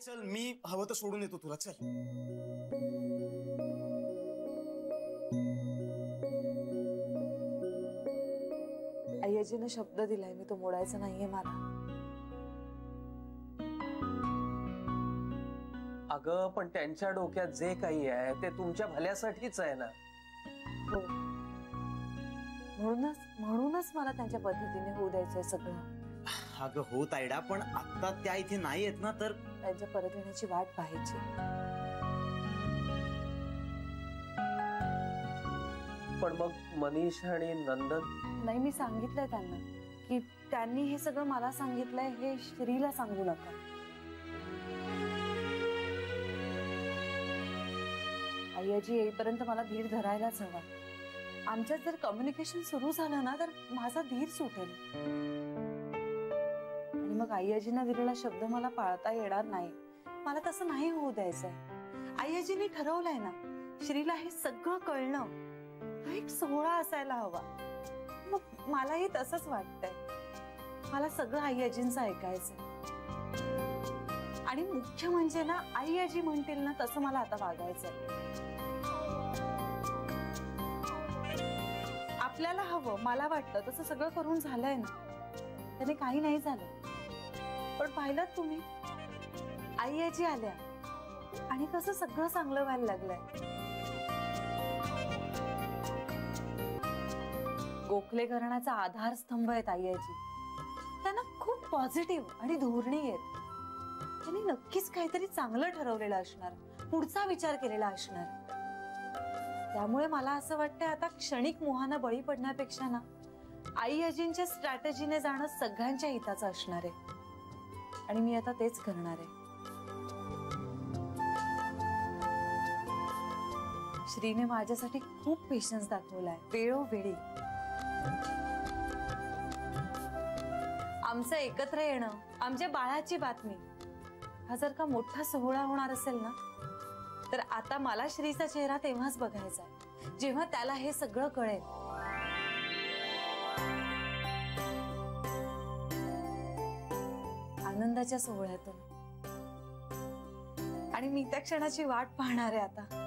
चल मी हवं तर सोडून येतो तुला, चल. अय्याजीने शब्द दिलाय, मी तो मोडायचा नाहीये मला. अगं पण त्यांच्या डोक्यात जे काही आहे ते तुमच्या भल्यासाठीच आहे ना. हो, म्हणूनच मला त्यांच्या पद्धतीने होऊ द्यायचंय सगळं. अगं हो तायडा, पण आता त्या इथे नाही आहेत ना, तर त्यांच्या परत येण्याची वाट पाहायची. पण मग मनीष आणि नंदन? नाही, मी सांगितलंय त्यांना की त्यांनी हे सगळं मला सांगितलंय, हे श्रीला सांगू नका. अय्याजी येईपर्यंत मला धीर धरायलाच हवा. आमच्यात जर कम्युनिकेशन सुरू झालं ना तर माझा धीर सुटेल आणि मग अय्याजींना दिलेला शब्द मला पाळता येणार नाही. मला तसं नाही होऊ द्यायचंय. अय्याजींनी ठरवलंय ना, श्रीला हे सगळं कळणं हा एक सोहळा असायला हवा. मग मलाही तसंच वाटतंय. मला सगळं अय्याजींचं ऐकायचंय आणि मुख्य म्हणजे ना, अय्याजी म्हणतील ना तसं मला आता वागायचंय. आपल्याला हवं, मला वाटतं तसं सगळं करून झालंय ना, त्याने काही नाही झालं. पण पाहिलं तुम्ही, अय्याजी आल्या आणि कसं सगळं चांगलं व्हायला लागलंय. गोखले घराण्याचा आधारस्तंभ आहेत अय्याजी. त्यांना खूप पॉझिटिव्ह आणि धोरणी आहेत. त्यांनी नक्कीच काहीतरी चांगलं ठरवलेलं असणार, पुढचा विचार केलेला असणार. त्यामुळे मला असं वाटतंय आता क्षणिक मोहानं बळी पडण्यापेक्षा ना, अय्याजींच्या स्ट्रॅटेजीने जाणं सगळ्यांच्या हिताचं असणार आहे आणि मी आता तेच करणार आहे. श्रीने माझ्यासाठी खूप पेशन्स दाखवलाय वेळोवेळी. आमचं एकत्र येणं, आमच्या बाळाची बातमी, हा जर का मोठा सोहळा होणार असेल ना, तर आता मला श्रीचा चेहरा तेव्हाच बघायचा आहे जेव्हा त्याला हे सगळं कळेल. आनंदाच्या सोहळ्यातून. आणि मी त्या क्षणाची वाट पाहणार आहे आता.